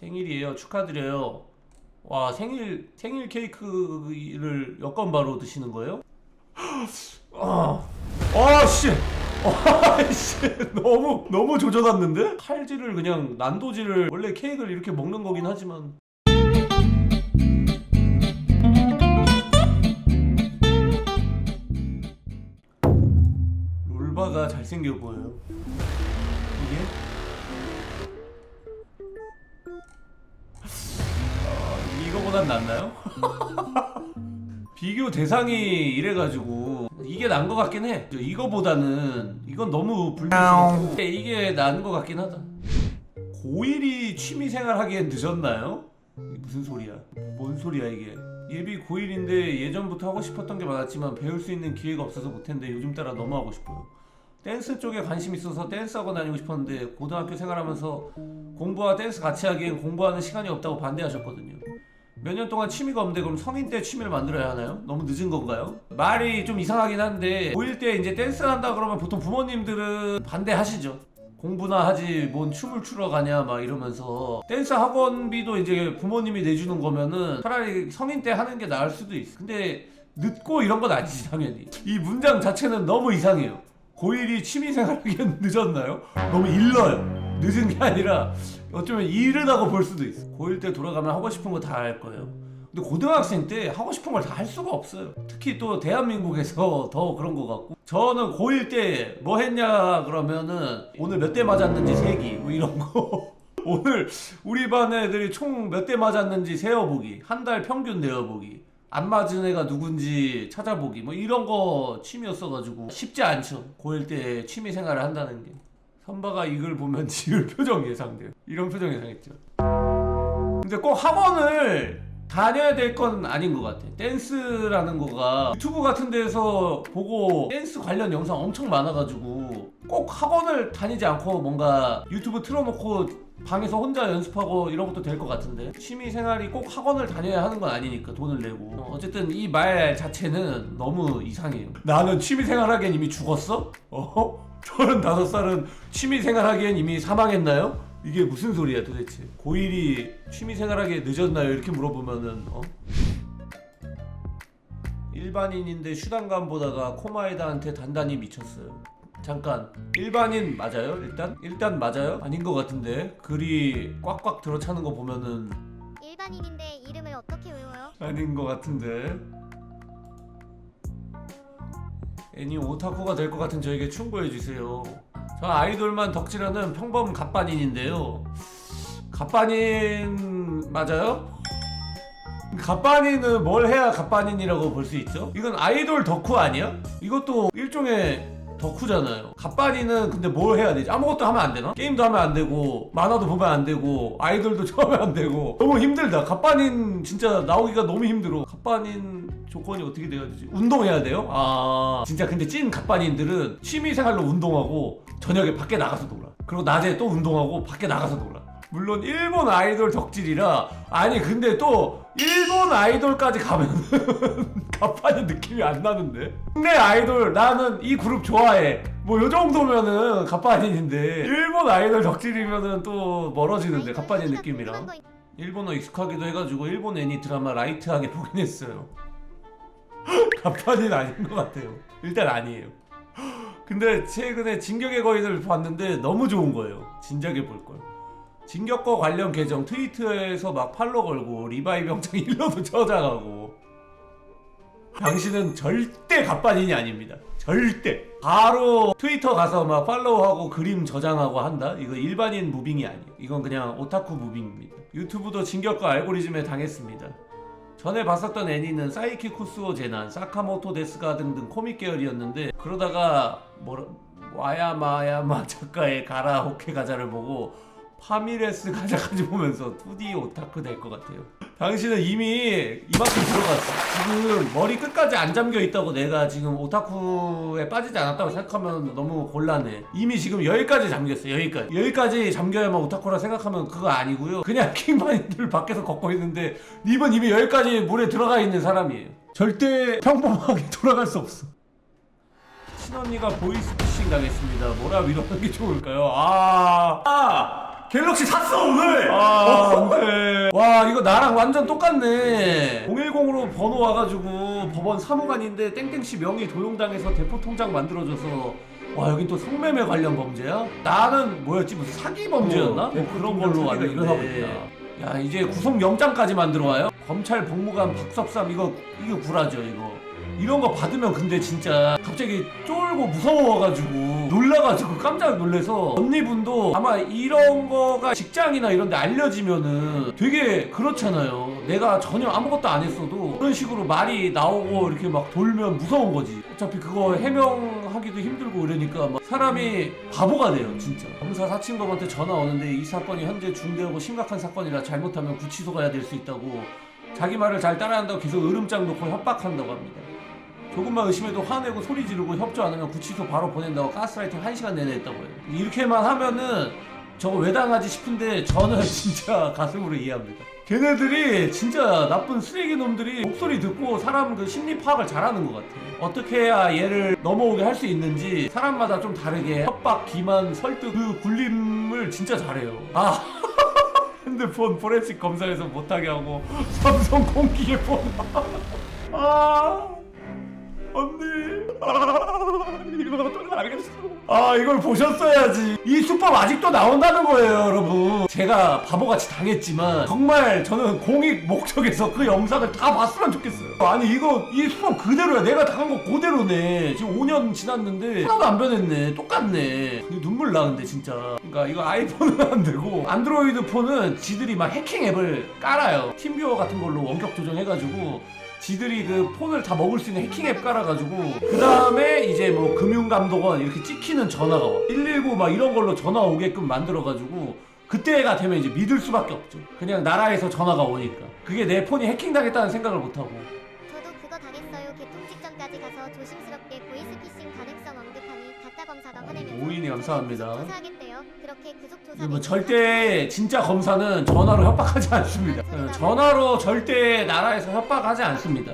생일이에요. 축하드려요. 와, 생일 케이크를 여건바로 드시는 거예요? 씨. 씨. 너무 조져놨는데? 칼질을 그냥 난도질을, 원래 케이크를 이렇게 먹는 거긴 하지만. 롤바가 잘생겨 보여요. 이게? 이거보단 낫나요? 비교 대상이 이래가지고 이게 나은 것 같긴 해. 이거보다는 이건 너무 불미스럽고 이게 나은 것 같긴 하다. 고1이 취미생활 하기엔 늦었나요? 이게 무슨 소리야? 뭔 소리야 이게? 예비 고1인데 예전부터 하고 싶었던 게 많았지만 배울 수 있는 기회가 없어서 못했는데 요즘 따라 너무 하고 싶어요. 댄스 쪽에 관심 있어서 댄스 학원 다니고 싶었는데 고등학교 생활하면서 공부와 댄스 같이 하기엔 공부하는 시간이 없다고 반대하셨거든요. 몇 년 동안 취미가 없는데 그럼 성인 때 취미를 만들어야 하나요? 너무 늦은 건가요? 말이 좀 이상하긴 한데 고1 때 이제 댄스를 한다 그러면 보통 부모님들은 반대하시죠. 공부나 하지 뭔 춤을 추러 가냐 막 이러면서. 댄스 학원비도 이제 부모님이 내주는 거면은 차라리 성인 때 하는 게 나을 수도 있어. 근데 늦고 이런 건 아니지 당연히. 이 문장 자체는 너무 이상해요. 고1이 취미생활하기엔 늦었나요? 너무 일러요. 늦은 게 아니라 어쩌면 이르다고 볼 수도 있어. 고1 때 돌아가면 하고 싶은 거 다 할 거예요. 근데 고등학생 때 하고 싶은 걸 다 할 수가 없어요. 특히 또 대한민국에서 더 그런 것 같고. 저는 고1 때 뭐 했냐 그러면은 오늘 몇 대 맞았는지 세기 뭐 이런 거. 오늘 우리 반 애들이 총 몇 대 맞았는지 세어보기, 한 달 평균 내어보기, 안 맞은 애가 누군지 찾아보기 뭐 이런 거 취미였어가지고 쉽지 않죠. 고1 때 취미 생활을 한다는 게. 선바가 이걸 보면 지을 표정 예상돼요. 이런 표정 예상했죠. 근데 꼭 학원을 다녀야 될 건 아닌 것 같아. 댄스라는 거가 유튜브 같은 데서 보고 댄스 관련 영상 엄청 많아가지고 꼭 학원을 다니지 않고 뭔가 유튜브 틀어놓고 방에서 혼자 연습하고 이런 것도 될 것 같은데, 취미 생활이 꼭 학원을 다녀야 하는 건 아니니까 돈을 내고. 어쨌든 이 말 자체는 너무 이상해요. 나는 취미 생활하기엔 이미 죽었어? 35살은 취미 생활하기엔 이미 사망했나요? 이게 무슨 소리야 도대체. 고1이 취미 생활하기에 늦었나요? 이렇게 물어보면은 일반인인데 슈단감 보다가 코마에다한테 단단히 미쳤어요. 잠깐, 일반인 맞아요? 일단 맞아요? 아닌 것 같은데 글이 꽉꽉 들어차는 거 보면은 일반인인데 이름을 어떻게 외워요? 아닌 것 같은데. 애니 오타쿠가 될 것 같은 저에게 충고해주세요. 저 아이돌만 덕질하는 평범 갑반인인데요. 갑반인 맞아요? 갑반인은 뭘 해야 갑반인이라고 볼 수 있죠? 이건 아이돌 덕후 아니야? 이것도 일종의 덕후잖아요. 갑반인은 근데 뭘 해야 되지? 아무것도 하면 안 되나? 게임도 하면 안 되고 만화도 보면 안 되고 아이돌도 좋아하면 안 되고 너무 힘들다. 갑반인 진짜 나오기가 너무 힘들어. 갑반인 조건이 어떻게 돼야 되지? 운동해야 돼요? 진짜 근데 찐 갑반인들은 취미생활로 운동하고 저녁에 밖에 나가서 놀아. 그리고 낮에 또 운동하고 밖에 나가서 놀아. 물론 일본 아이돌 덕질이라. 아니 근데 또 일본 아이돌까지 가면은 갑반인 느낌이 안 나는데? 국내 아이돌 나는 이 그룹 좋아해 뭐 요정도면은 갑반인인데 일본 아이돌 덕질이면은 또 멀어지는데 갑반인 느낌이랑. 일본어 익숙하기도 해가지고 일본 애니 드라마 라이트하게 보긴 했어요. 갑반인 아닌 것 같아요. 일단 아니에요. 근데 최근에 진격의 거인을 봤는데 너무 좋은 거예요. 진작에 볼걸. 진격거 관련 계정 트위터에서 막 팔로 걸고 리바이 병장 일러도 저장하고. 당신은 절대 갑반인이 아닙니다. 절대. 바로 트위터 가서 막 팔로우하고 그림 저장하고 한다? 이거 일반인 무빙이 아니에요. 이건 그냥 오타쿠 무빙입니다. 유튜브도 진격거 알고리즘에 당했습니다. 전에 봤었던 애니는 사이키 쿠스오 제난, 사카모토 데스가 등등 코믹 계열이었는데 그러다가 와야마야마 작가의 가라오케 가자를 보고 파미레스 가자까지 보면서 2D 오타쿠 될 것 같아요. 당신은 이미 이만큼 들어갔어. 지금 머리 끝까지 안 잠겨 있다고 내가 지금 오타쿠에 빠지지 않았다고 생각하면 너무 곤란해. 이미 지금 여기까지 잠겼어. 여기까지 잠겨야만 오타쿠라 생각하면 그거 아니고요. 그냥 킹반인들 밖에서 걷고 있는데 님은 이미 여기까지 물에 들어가 있는 사람이에요. 절대 평범하게 돌아갈 수 없어. 친언니가 보이스피싱 당했습니다. 뭐라 위로하는 게 좋을까요? 갤럭시 샀어 오늘! 안돼. 와 이거 나랑 완전 똑같네. 010으로 번호 와가지고 법원 사무관인데 땡땡씨 명의 도용당해서 대포통장 만들어줘서 와 여긴 또 성매매 관련 범죄야? 나는 뭐였지 무슨 사기 범죄였나? 뭐 그런 걸로 왔는데 야 이제 구속영장까지 만들어 와요? 검찰 복무관 박섭삼 이거 구라죠 이거. 이런 거 받으면 근데 진짜 갑자기 쫄고 무서워가지고 놀라가지고 깜짝 놀래서 언니분도 아마 이런 거가 직장이나 이런 데 알려지면은 되게 그렇잖아요. 내가 전혀 아무것도 안 했어도 그런 식으로 말이 나오고 이렇게 막 돌면 무서운 거지. 어차피 그거 해명하기도 힘들고 이러니까 막 사람이 바보가 돼요 진짜. 검사 사친검한테 전화 오는데 이 사건이 현재 중대하고 심각한 사건이라 잘못하면 구치소 가야 될 수 있다고 자기 말을 잘 따라한다고 계속 으름장 놓고 협박한다고 합니다. 조금만 의심해도 화내고 소리 지르고 협조 안 하면 구치소 바로 보낸다고 가스라이팅 1시간 내내 했다고 해요. 이렇게만 하면은 저거 왜 당하지 싶은데 저는 진짜 가슴으로 이해합니다. 걔네들이 진짜 나쁜 쓰레기 놈들이 목소리 듣고 사람 그 심리 파악을 잘하는 것 같아요. 어떻게 해야 얘를 넘어오게 할 수 있는지 사람마다 좀 다르게 협박, 기만, 설득 그 굴림을 진짜 잘해요. 아 핸드폰 포렌식 검사에서 못하게 하고 삼성 공기계 폰 아 언니 이거 알겠어. 아 이걸 보셨어야지. 이 수법 아직도 나온다는 거예요 여러분. 제가 바보같이 당했지만 정말 저는 공익 목적에서 그 영상을 다 봤으면 좋겠어요. 아니 이거 이 수법 그대로야. 내가 당한 거 그대로네. 지금 5년 지났는데 하나도 안 변했네. 똑같네. 눈물 나 근데 진짜. 그러니까 이거 아이폰은 안 되고 안드로이드 폰은 지들이 막 해킹 앱을 깔아요. 팀뷰어 같은 걸로 원격 조정해가지고 지들이 그 폰을 다 먹을 수 있는 해킹 앱 깔아가지고 그 다음에 이제 뭐 금융감독원 이렇게 찍히는 전화가 와. 119 막 이런 걸로 전화 오게끔 만들어가지고 그때가 되면 이제 믿을 수밖에 없죠. 그냥 나라에서 전화가 오니까. 그게 내 폰이 해킹당했다는 생각을 못하고. 저도 그거 당했어요. 개통 직전까지 가서 조심스럽게 보이스피싱 가능성 언급하니 가짜 검사가 화내면서 오인이 감사합니다. 조사하겠대요. 그렇게 구속 조사 뭐 절대 진짜 검사는 전화로 협박하지 않습니다. 전화로 절대 나라에서 협박하지 않습니다.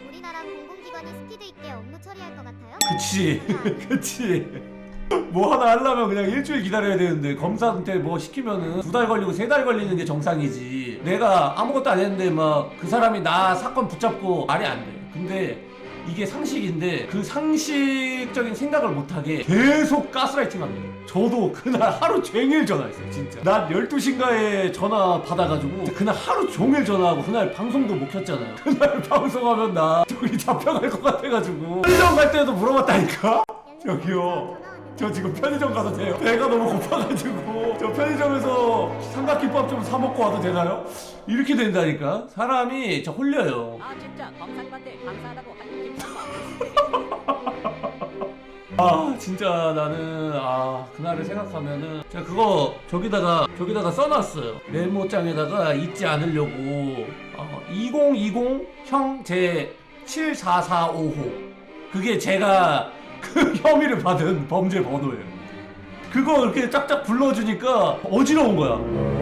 우리나라 공공기관이 스피드 있게 업무 처리할 것 같아요? 그치 그치. 뭐 하나 하려면 그냥 일주일 기다려야 되는데 검사한테 뭐 시키면은 2달 걸리고 3달 걸리는 게 정상이지. 내가 아무것도 안 했는데 막 그 사람이 나 사건 붙잡고 말이 안 돼. 근데 이게 상식인데 그 상식적인 생각을 못하게 계속 가스라이팅 합니다. 저도 그날 하루 종일 전화했어요 진짜. 낮 12시인가에 전화 받아가지고 그날 하루 종일 전화하고 그날 방송도 못 켰잖아요. 그날 방송하면 나 저기 잡혀갈 것 같아가지고 편의점 갈 때도 물어봤다니까. 저기요 저 지금 편의점 가도 돼요? 배가 너무 고파가지고 저 편의점에서 삼각김밥 좀 사 먹고 와도 되나요? 이렇게 된다니까. 사람이 진짜 홀려요. 아 진짜 검사님한테 감사하다고 한 김밥만. 아 진짜 나는 그날을 생각하면은 제가 그거 저기다가 써놨어요. 메모장에다가 잊지 않으려고 2020형 제 74455 그게 제가 그 혐의를 받은 범죄 번호예요. 그거 이렇게 짝짝 불러주니까 어지러운 거야.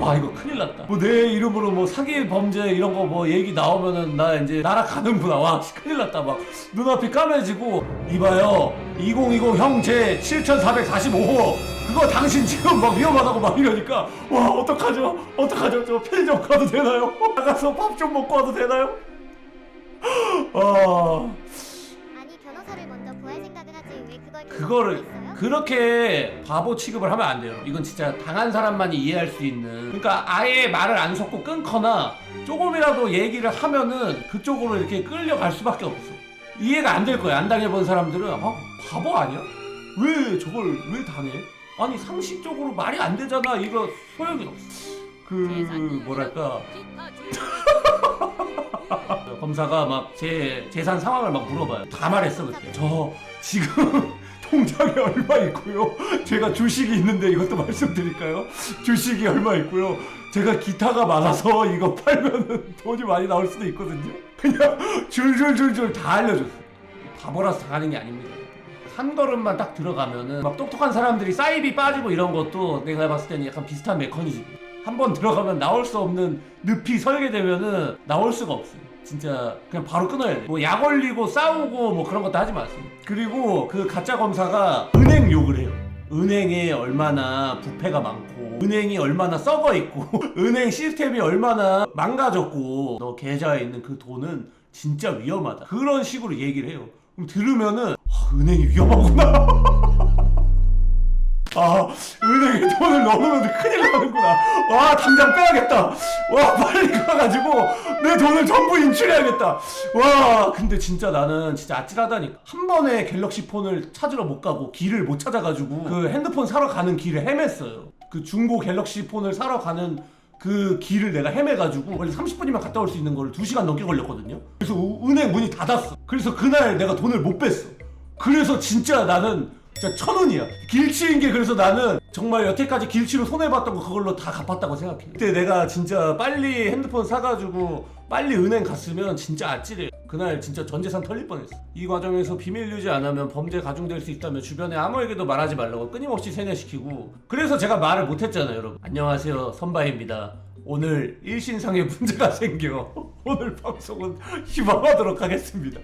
와 이거 큰일 났다. 뭐 내 이름으로 뭐 사기 범죄 이런 거 뭐 얘기 나오면은 나 이제 날아가는구나. 와 큰일 났다. 막 눈앞이 까매지고 이봐요 2020 형 제 7445호 그거 당신 지금 막 위험하다고 막 이러니까 와 어떡하죠 저 편의점 가도 되나요? 나가서 밥 좀 먹고 와도 되나요? 아니 변호사를 먼저 구할 생각을 하지 왜 그걸 그거를 있어요? 그렇게 바보 취급을 하면 안 돼요. 이건 진짜 당한 사람만이 이해할 수 있는. 그러니까 아예 말을 안 섞고 끊거나 조금이라도 얘기를 하면은 그쪽으로 이렇게 끌려갈 수밖에 없어. 이해가 안 될 거야. 안 당해본 사람들은 바보 아니야? 왜 저걸 왜 당해? 아니 상식적으로 말이 안 되잖아. 이거 소용이 없어. 그 뭐랄까 검사가 막 제 재산 상황을 막 물어봐요. 다 말했어 그때. 저 지금 통장에 얼마 있고요. 제가 주식이 있는데 이것도 말씀드릴까요? 주식이 얼마 있고요. 제가 기타가 많아서 이거 팔면은 돈이 많이 나올 수도 있거든요. 그냥 줄줄줄줄 다 알려줬어요. 바보라서 당하는 게 아닙니다. 한 걸음만 딱 들어가면은 막 똑똑한 사람들이 사이비 빠지고 이런 것도 내가 봤을 때는 약간 비슷한 메커니즘이에요. 한 번 들어가면 나올 수 없는 늪이 설계되면은 나올 수가 없어요. 진짜 그냥 바로 끊어야 돼. 뭐 약 올리고 싸우고 뭐 그런 것도 하지 마세요. 그리고 그 가짜 검사가 은행 욕을 해요. 은행에 얼마나 부패가 많고 은행이 얼마나 썩어 있고 은행 시스템이 얼마나 망가졌고 너 계좌에 있는 그 돈은 진짜 위험하다. 그런 식으로 얘기를 해요. 그럼 들으면은 은행이 위험하구나. 아, 은행에 돈을 넣으면 큰일 나는구나. 와, 당장 빼야겠다. 와, 빨리 가가지고 내 돈을 전부 인출해야겠다. 와, 근데 진짜 나는 진짜 아찔하다니까. 한 번에 갤럭시 폰을 찾으러 못 가고 길을 못 찾아가지고 그 핸드폰 사러 가는 길을 헤맸어요. 그 중고 갤럭시 폰을 사러 가는 그 길을 내가 헤매가지고 원래 30분이면 갔다 올 수 있는 걸 2시간 넘게 걸렸거든요. 그래서 은행 문이 닫았어. 그래서 그날 내가 돈을 못 뺐어. 그래서 진짜 나는 진짜 1,000원이야. 길치인 게 그래서 나는 정말 여태까지 길치로 손해봤던 거 그걸로 다 갚았다고 생각해. 그때 내가 진짜 빨리 핸드폰 사가지고 빨리 은행 갔으면 진짜 아찔해. 그날 진짜 전 재산 털릴 뻔했어. 이 과정에서 비밀 유지 안 하면 범죄 가중될 수 있다며 주변에 아무에게도 말하지 말라고 끊임없이 세뇌시키고, 그래서 제가 말을 못했잖아요 여러분. 안녕하세요, 선바입니다. 오늘 일신상에 문제가 생겨 오늘 방송은 휴방하도록 하겠습니다.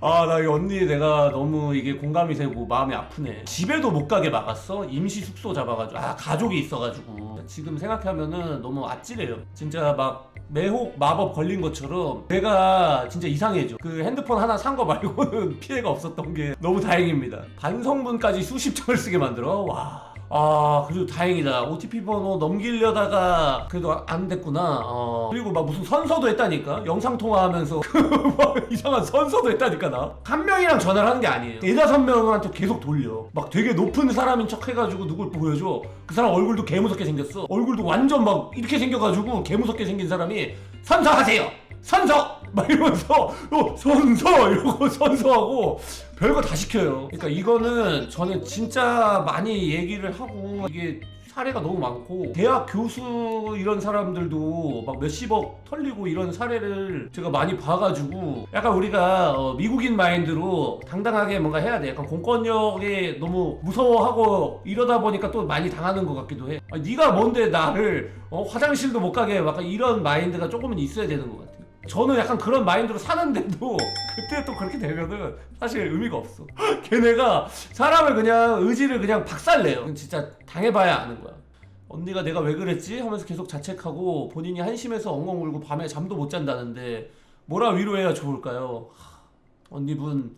아, 나 이 언니 내가 너무 이게 공감이 되고 마음이 아프네. 집에도 못 가게 막았어. 임시 숙소 잡아가지고. 아, 가족이 있어가지고. 지금 생각하면은 너무 아찔해요. 진짜 막 매혹 마법 걸린 것처럼 내가 진짜 이상해져. 그 핸드폰 하나 산 거 말고는 피해가 없었던 게 너무 다행입니다. 반성문까지 수십 장을 쓰게 만들어. 와. 아, 그래도 다행이다. OTP 번호 넘기려다가 그래도 안 됐구나. 그리고 막 무슨 선서도 했다니까. 영상 통화하면서 막 이상한 선서도 했다니까. 나 한 명이랑 전화를 하는 게 아니에요. 4-5명한테 계속 돌려. 막 되게 높은 사람인 척 해가지고 누굴 보여줘. 그 사람 얼굴도 개무섭게 생겼어. 얼굴도 완전 막 이렇게 생겨가지고 개무섭게 생긴 사람이 선서하세요, 선서! 막 이러면서 선서! 이러고 선서하고 별거 다 시켜요. 그러니까 이거는 저는 진짜 많이 얘기를 하고, 이게 사례가 너무 많고, 대학 교수 이런 사람들도 막 몇십억 털리고 이런 사례를 제가 많이 봐가지고, 약간 우리가 미국인 마인드로 당당하게 뭔가 해야 돼. 약간 공권력에 너무 무서워하고 이러다 보니까 또 많이 당하는 것 같기도 해. 아니, 네가 뭔데 나를 화장실도 못 가게, 약간 이런 마인드가 조금은 있어야 되는 것 같아. 저는 약간 그런 마인드로 사는데도 그때 또 그렇게 되면은 사실 의미가 없어. 걔네가 사람을 그냥 의지를 그냥 박살내요. 진짜 당해봐야 아는 거야. 언니가 내가 왜 그랬지? 하면서 계속 자책하고 본인이 한심해서 엉엉 울고 밤에 잠도 못 잔다는데 뭐라 위로해야 좋을까요? 언니분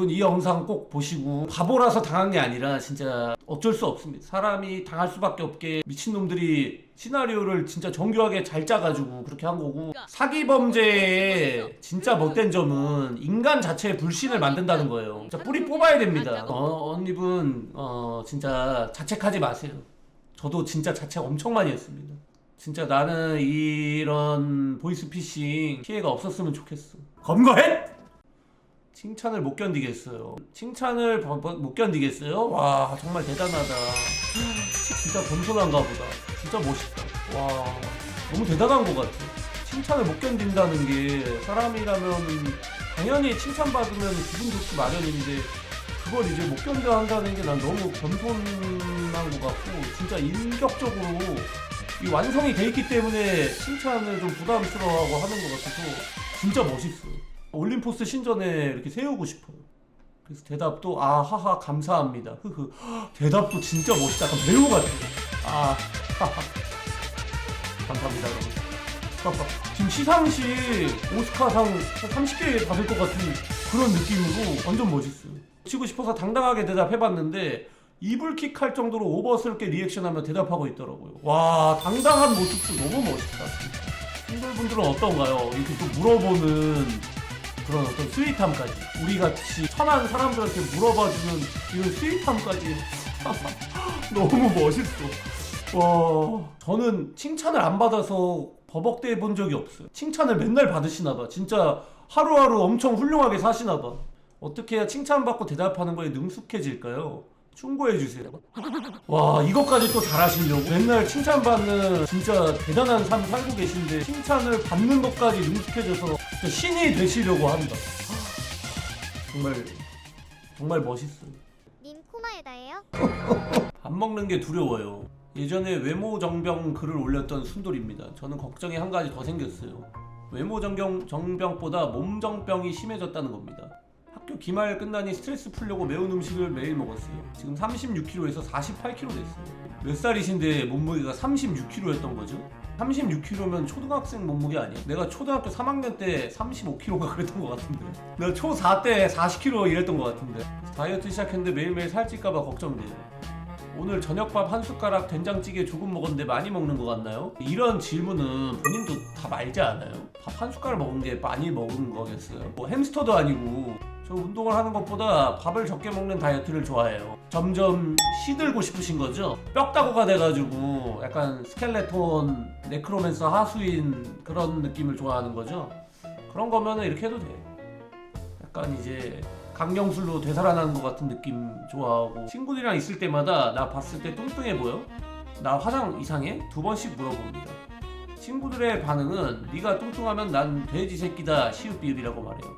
이 영상 꼭 보시고, 바보라서 당한 게 아니라 진짜 어쩔 수 없습니다. 사람이 당할 수밖에 없게 미친놈들이 시나리오를 진짜 정교하게 잘 짜가지고 그렇게 한 거고, 사기 범죄의 진짜 못된 점은 인간 자체의 불신을 만든다는 거예요. 진짜 뿌리 뽑아야 됩니다. 언니분 진짜 자책하지 마세요. 저도 진짜 자책 엄청 많이 했습니다. 진짜 나는 이런 보이스피싱 피해가 없었으면 좋겠어. 검거해! 칭찬을 못 견디겠어요. 칭찬을 못 견디겠어요? 와, 정말 대단하다. 진짜 겸손한가 보다. 진짜 멋있다. 와, 너무 대단한 것 같아. 칭찬을 못 견딘다는 게, 사람이라면 당연히 칭찬받으면 기분 좋기 마련인데 그걸 이제 못 견뎌 한다는 게 난 너무 겸손한 것 같고, 진짜 인격적으로 이 완성이 돼 있기 때문에 칭찬을 좀 부담스러워하고 하는 것 같아서 진짜 멋있어요. 올림포스 신전에 이렇게 세우고 싶어요. 그래서 대답도 하하 감사합니다. 흐흐. 대답도 진짜 멋있다. 약간 배우 같아. 하하. 감사합니다 여러분. 지금 시상식 오스카상 30개 받을 것 같은 그런 느낌으로 완전 멋있어요. 치고 싶어서 당당하게 대답해봤는데 이불킥 할 정도로 오버스럽게 리액션하며 대답하고 있더라고요. 와, 당당한 모습도 너무 멋있다. 싱글분들은 어떤가요? 이렇게 또 물어보는 그런 어떤 스윗함까지, 우리같이 천한 사람들한테 물어봐주는 이런 스윗함까지 너무 멋있어. 와, 저는 칭찬을 안 받아서 버벅대 본 적이 없어요. 칭찬을 맨날 받으시나봐. 진짜 하루하루 엄청 훌륭하게 사시나봐. 어떻게 해야 칭찬받고 대답하는 거에 능숙해질까요? 충고해주세요. 와, 이것까지 또 잘하시려고? 맨날 칭찬받는 진짜 대단한 삶 살고 계신데 칭찬을 받는 것까지 능숙해져서 신이 되시려고 한다. 정말 멋있어요. 님 코마에다예요? 밥 먹는 게 두려워요. 예전에 외모 정병 글을 올렸던 순돌입니다. 저는 걱정이 한 가지 더 생겼어요. 외모 정병보다 몸 정병이 심해졌다는 겁니다. 학교 기말 끝나니 스트레스 풀려고 매운 음식을 매일 먹었어요. 지금 36kg에서 48kg 됐어요. 몇 살이신데 몸무게가 36kg였던 거죠? 36kg면 초등학생 몸무게 아니야? 내가 초등학교 3학년 때 35kg가 그랬던 것 같은데 내가 초4 때 40kg 이랬던 것 같은데 다이어트 시작했는데 매일매일 살찔까봐 걱정돼요. 오늘 저녁밥 한 숟가락 된장찌개 조금 먹었는데 많이 먹는 것 같나요? 이런 질문은 본인도 다 알지 않아요? 밥 한 숟가락 먹은 게 많이 먹은 거겠어요? 뭐 햄스터도 아니고 저 운동을 하는 것보다 밥을 적게 먹는 다이어트를 좋아해요. 점점 시들고 싶으신 거죠? 뼈다구가 돼가지고 약간 스켈레톤, 네크로맨서 하수인 그런 느낌을 좋아하는 거죠? 그런 거면은 이렇게 해도 돼. 약간 이제 강령술로 되살아나는 것 같은 느낌 좋아하고 친구들이랑 있을 때마다 나 봤을 때 뚱뚱해 보여? 나 화장 이상해? 2번씩 물어봅니다. 친구들의 반응은 네가 뚱뚱하면 난 돼지 새끼다 시읒비읒이라고 말해요.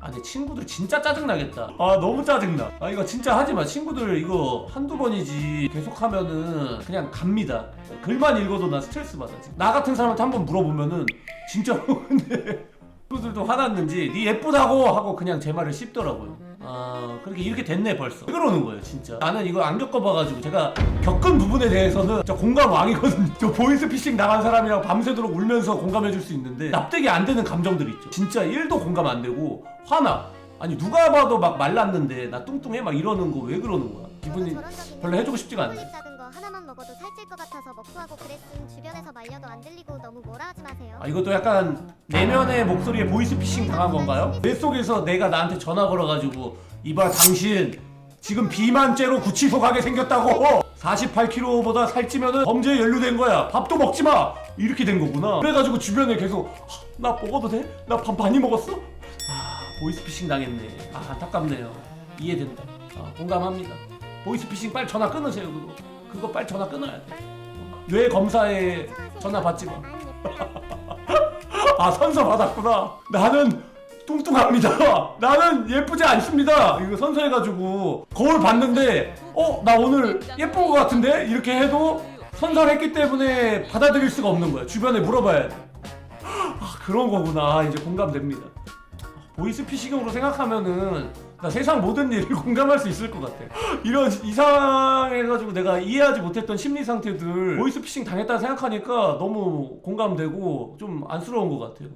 아니 친구들 진짜 짜증나겠다. 아 너무 짜증나. 아 이거 진짜 하지마. 친구들 이거 한두 번이지 계속하면은 그냥 갑니다. 글만 읽어도 나 스트레스 받아. 나 같은 사람한테 한번 물어보면은 진짜로 근데 친구들도 화났는지 네 예쁘다고 하고 그냥 제 말을 씹더라고요. 아 그렇게 이렇게 됐네 벌써. 왜 그러는 거예요 진짜. 나는 이거 안 겪어봐가지고 제가 겪은 부분에 대해서는 저 공감 왕이거든요. 저 보이스피싱 당한 사람이랑 밤새도록 울면서 공감해줄 수 있는데 납득이 안 되는 감정들 있죠. 진짜 1도 공감 안 되고 화나. 아니 누가 봐도 막 말랐는데 나 뚱뚱해 막 이러는 거 왜 그러는 거야. 기분이 별로 해주고 싶지가 않네. 작은 거 하나만 먹어도 살찔 것 같아서 먹고 하고 그랬음. 주변에서 말려도 안 들리고 너무 뭐라 하지 마세요. 아 이것도 약간 내면의 목소리에 보이스피싱 당한 건가요? 뇌 속에서 내가 나한테 전화 걸어가지고 이봐 당신 지금 비만죄로 구치소 가게 생겼다고. 48kg보다 살찌면은 범죄에 연루된 거야. 밥도 먹지 마. 이렇게 된 거구나. 그래가지고 주변에 계속 나 먹어도 돼? 나 밥 많이 먹었어? 아 보이스피싱 당했네. 아 안타깝네요. 이해된다. 아, 공감합니다. 보이스피싱 빨리 전화 끊으세요. 그거 빨리 전화 끊어야 돼. 뇌 검사에 전화 받지 마. 아 선서 받았구나. 나는 뚱뚱합니다. 나는 예쁘지 않습니다. 이거 선서해가지고 거울 봤는데 나 오늘 예쁜 것 같은데? 이렇게 해도 선서했기 때문에 받아들일 수가 없는 거야. 주변에 물어봐야 돼. 아 그런 거구나. 이제 공감됩니다. 보이스피싱으로 생각하면은 나 세상 모든 일을 공감할 수 있을 것 같아. 이런 이상해가지고 내가 이해하지 못했던 심리 상태들 보이스피싱 당했다 생각하니까 너무 공감되고 좀 안쓰러운 것 같아요.